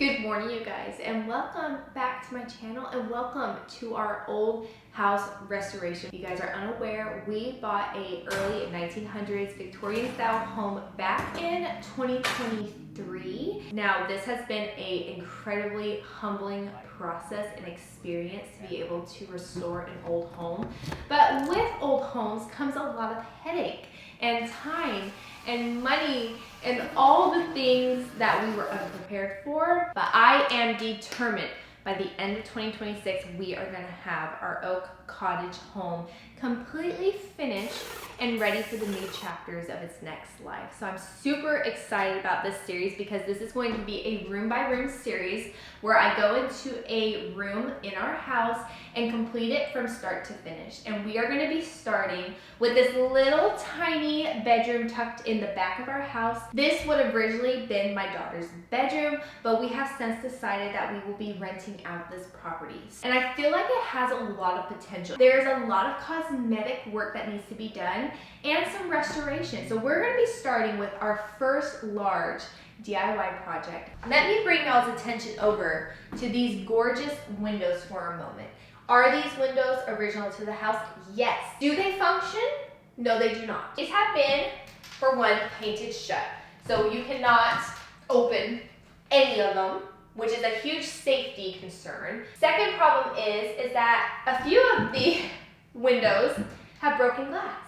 Good morning, you guys, and welcome back to my channel and welcome to our old house restoration. If you guys are unaware, we bought a early 1900s Victorian style home back in 2023. Now, this has been an incredibly humbling process and experience to be able to restore an old home. But with old homes comes a lot of headache and time and money and all the things that we were unprepared for. But I am determined by the end of 2026, we are gonna have our Oak Cottage home completely finished and ready for the new chapters of its next life. So I'm super excited about this series because this is going to be a room by room series where I go into a room in our house and complete it from start to finish. And we are gonna be starting with this little tiny bedroom tucked in the back of our house. This would have originally been my daughter's bedroom, but we have since decided that we will be renting out this property. And I feel like it has a lot of potential. There's a lot of cosmetic work that needs to be done and some restoration. So we're gonna be starting with our first large DIY project. Let me bring y'all's attention over to these gorgeous windows for a moment. Are these windows original to the house? Yes. Do they function? No, they do not. These have been, for one, painted shut. So you cannot open any of them, which is a huge safety concern. Second problem is that a few of the windows have broken glass.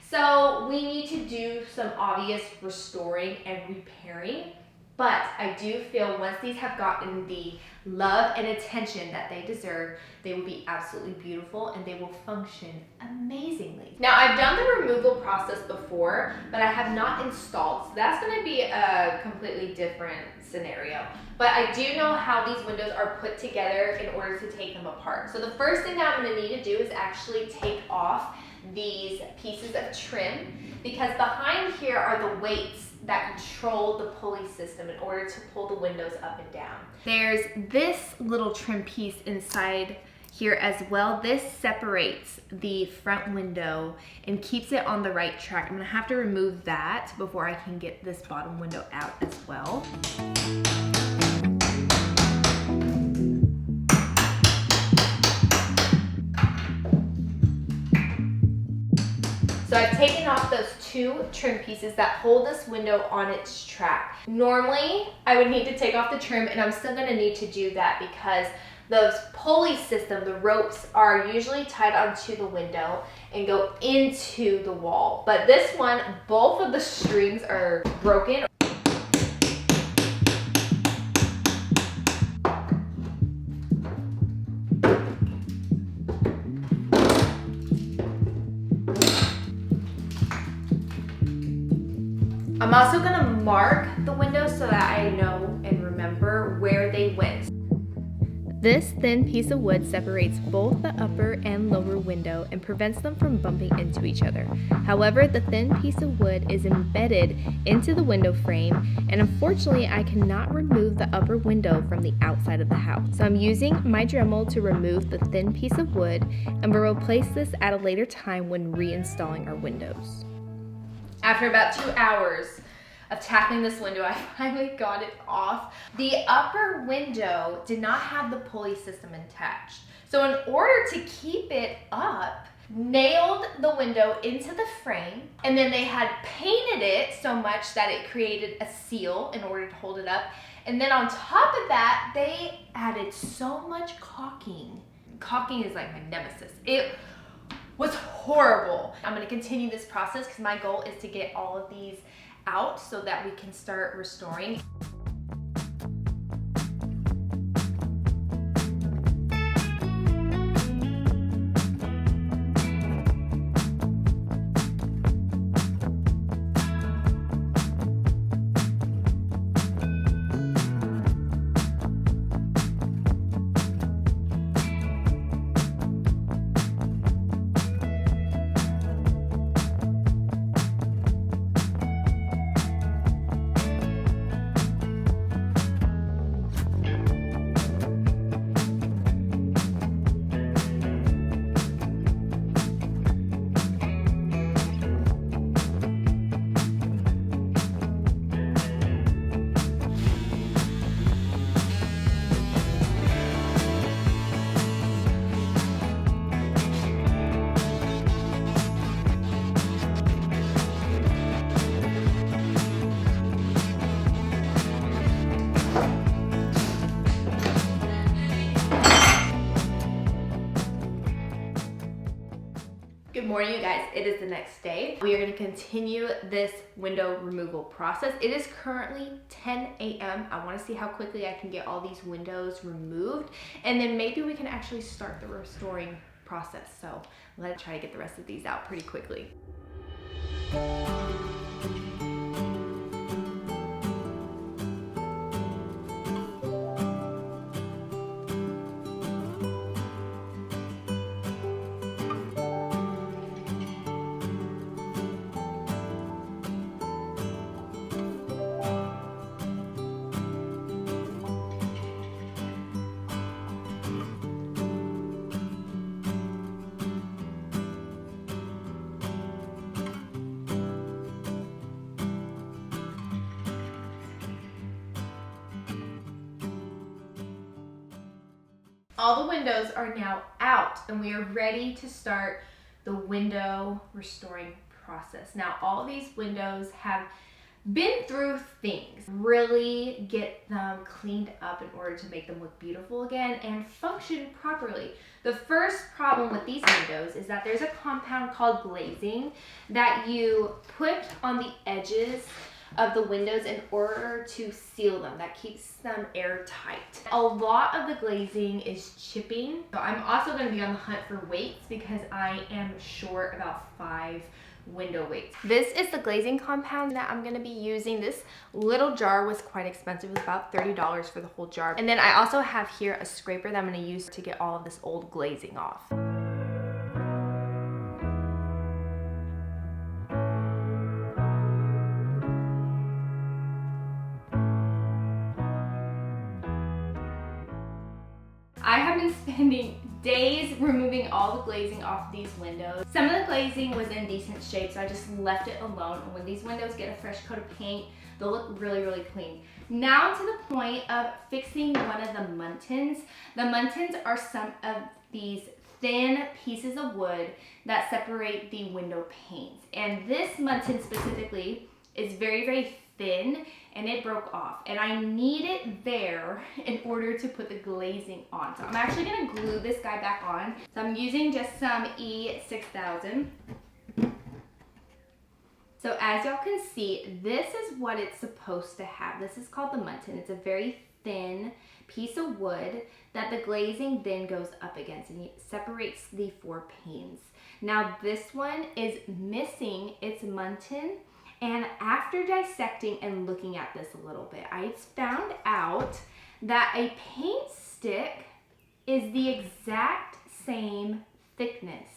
So we need to do some obvious restoring and repairing. But I do feel once these have gotten the love and attention that they deserve, they will be absolutely beautiful and they will function amazingly. Now, I've done the removal process before, but I have not installed. So that's gonna be a completely different scenario. But I do know how these windows are put together in order to take them apart. So the first thing that I'm gonna need to do is actually take off these pieces of trim because behind here are the weights that control the pulley system in order to pull the windows up and down. There's this little trim piece inside here as well. This separates the front window and keeps it on the right track. I'm gonna have to remove that before I can get this bottom window out as well. So I've taken off those two trim pieces that hold this window on its track. Normally, I would need to take off the trim and I'm still gonna need to do that because those pulley system, the ropes are usually tied onto the window and go into the wall. But this one, both of the strings are broken. I'm also gonna mark the windows so that I know and remember where they went. This thin piece of wood separates both the upper and lower window and prevents them from bumping into each other. However, the thin piece of wood is embedded into the window frame, and unfortunately, I cannot remove the upper window from the outside of the house. So I'm using my Dremel to remove the thin piece of wood, and we'll replace this at a later time when reinstalling our windows. After about 2 hours of tackling this window, I finally got it off. The upper window did not have the pulley system attached. So in order to keep it up, nailed the window into the frame, and then they had painted it so much that it created a seal in order to hold it up. And then on top of that, they added so much caulking. Caulking is like my nemesis. It was horrible. I'm gonna continue this process because my goal is to get all of these out so that we can start restoring. morning, you guys. It is the next day. We are going to continue this window removal process. It is currently 10 a.m. I want to see how quickly I can get all these windows removed, and then maybe we can actually start the restoring process. So let's try to get the rest of these out pretty quickly. All the windows are now out and we are ready to start the window restoring process. Now, all of these windows have been through things. Really get them cleaned up in order to make them look beautiful again and function properly. The first problem with these windows is that there's a compound called glazing that you put on the edges of the windows in order to seal them. That keeps them airtight. A lot of the glazing is chipping. So I'm also going to be on the hunt for weights because I am short about 5 window weights. This is the glazing compound that I'm going to be using. This little jar was quite expensive. It was about $30 for the whole jar. And then I also have here a scraper that I'm going to use to get all of this old glazing off. I have been spending days removing all the glazing off these windows. Some of the glazing was in decent shape, so I just left it alone. And when these windows get a fresh coat of paint, they'll look really, really clean. Now to the point of fixing one of the muntins. The muntins are some of these thin pieces of wood that separate the window panes. And this muntin specifically is very, very thin and it broke off, and I need it there in order to put the glazing on. So I'm actually gonna glue this guy back on. So I'm using just some E6000. So as y'all can see, this is what it's supposed to have. This is called the muntin. It's a very thin piece of wood that the glazing then goes up against, and it separates the 4 panes. Now this one is missing its muntin. And after dissecting and looking at this a little bit, I found out that a paint stick is the exact same thickness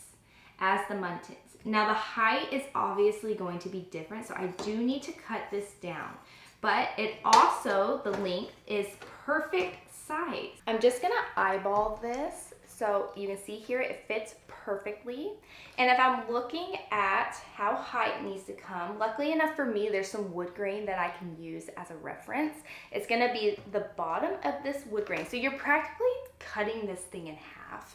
as the muntins. Now the height is obviously going to be different, so I do need to cut this down. But it also, the length is perfect size. I'm just gonna eyeball this so you can see here it fits perfectly. And if I'm looking at how high it needs to come, luckily enough for me, there's some wood grain that I can use as a reference. It's gonna be the bottom of this wood grain. So you're practically cutting this thing in half.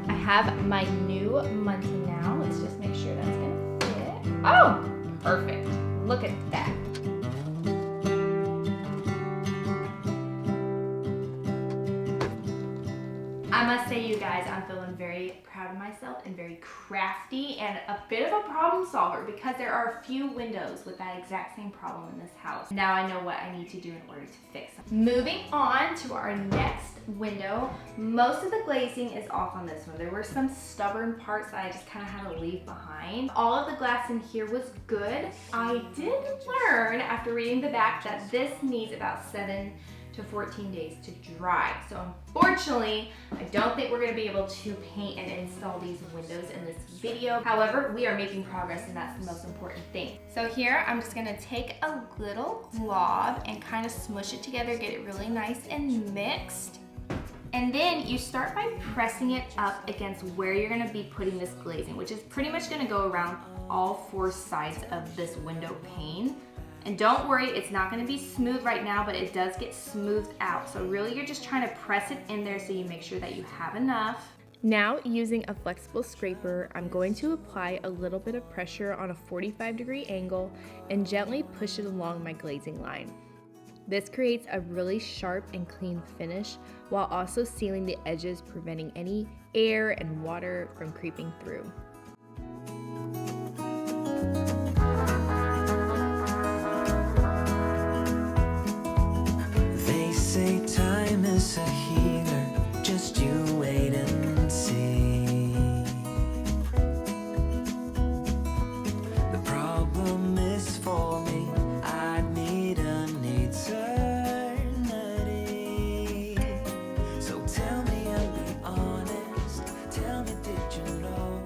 I have my new muntin now. Let's just make sure that's gonna fit. Oh, perfect. Look at that. I must say, you guys, I'm feeling very proud of myself and very crafty and a bit of a problem solver because there are a few windows with that exact same problem in this house. Now I know what I need to do in order to fix them. Moving on to our next window, most of the glazing is off on this one. There were some stubborn parts that I just kind of had to leave behind. All of the glass in here was good. I did learn after reading the back that this needs about 7 to 14 days to dry. So unfortunately, I don't think we're gonna be able to paint and install these windows in this video. However, we are making progress and that's the most important thing. So here, I'm just gonna take a little glob and kind of smush it together, get it really nice and mixed. And then you start by pressing it up against where you're gonna be putting this glazing, which is pretty much gonna go around all 4 sides of this window pane. And don't worry, it's not gonna be smooth right now, but it does get smoothed out. So really you're just trying to press it in there so you make sure that you have enough. Now, using a flexible scraper, I'm going to apply a little bit of pressure on a 45-degree angle and gently push it along my glazing line. This creates a really sharp and clean finish while also sealing the edges, preventing any air and water from creeping through. They say time is a healer, just you wait and see. The problem is for me, I need an eternity. So tell me and be honest, tell me, did you know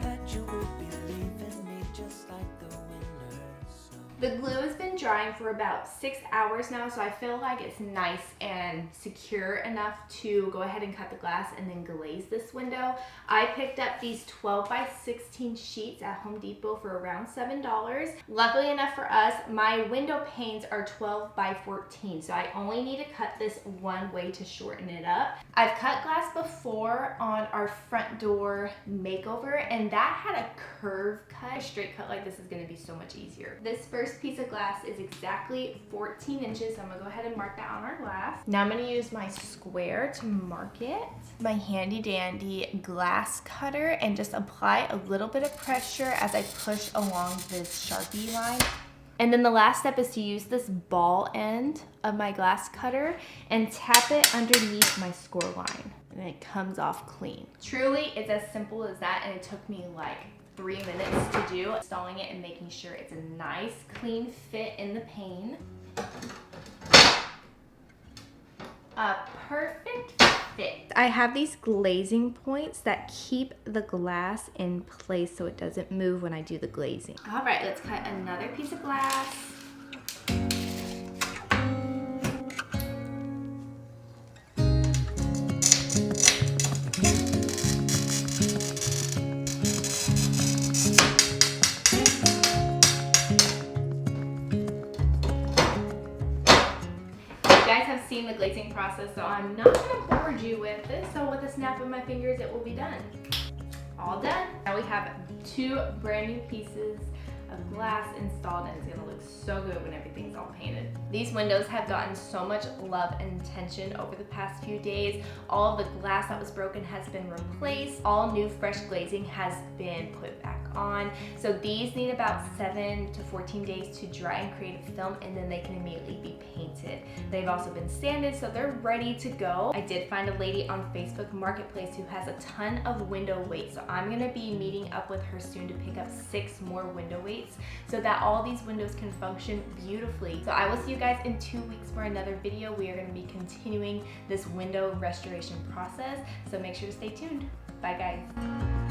that you would be leaving me just like the winter snow? The glue has been drying for about 6 hours now, so I feel like it's nice and secure enough to go ahead and cut the glass and then glaze this window. I picked up these 12 by 16 sheets at Home Depot for around $7. Luckily enough for us, my window panes are 12 by 14, so I only need to cut this one way to shorten it up. I've cut glass before on our front door makeover, and that had a curve cut. A straight cut like this is going to be so much easier. This first piece of glass is exactly 14 inches. So I'm gonna go ahead and mark that on our glass. Now I'm gonna use my square to mark it, my handy dandy glass cutter, and just apply a little bit of pressure as I push along this Sharpie line. And then the last step is to use this ball end of my glass cutter and tap it underneath my score line, and it comes off clean. Truly, it's as simple as that, and it took me like 3 minutes to do, installing it and making sure it's a nice clean fit in the pane. A perfect fit. I have these glazing points that keep the glass in place so it doesn't move when I do the glazing. All right, let's cut another piece of glass. Seen the glazing process, so I'm not gonna bore you with this. So with a snap of my fingers, it will be done. All done. Now we have 2 brand new pieces of glass installed, and it's gonna look so good when everything's all painted. These windows have gotten so much love and attention over the past few days. All of the glass that was broken has been replaced. All new fresh glazing has been put back on. So these need about 7 to 14 days to dry and create a film, and then they can immediately be painted. They've also been sanded, so they're ready to go. I did find a lady on Facebook Marketplace who has a ton of window weights, so I'm gonna be meeting up with her soon to pick up 6 more window weights so that all these windows can function beautifully. So I will see you guys in 2 weeks for another video. We are gonna be continuing this window restoration process, so make sure to stay tuned. Bye guys.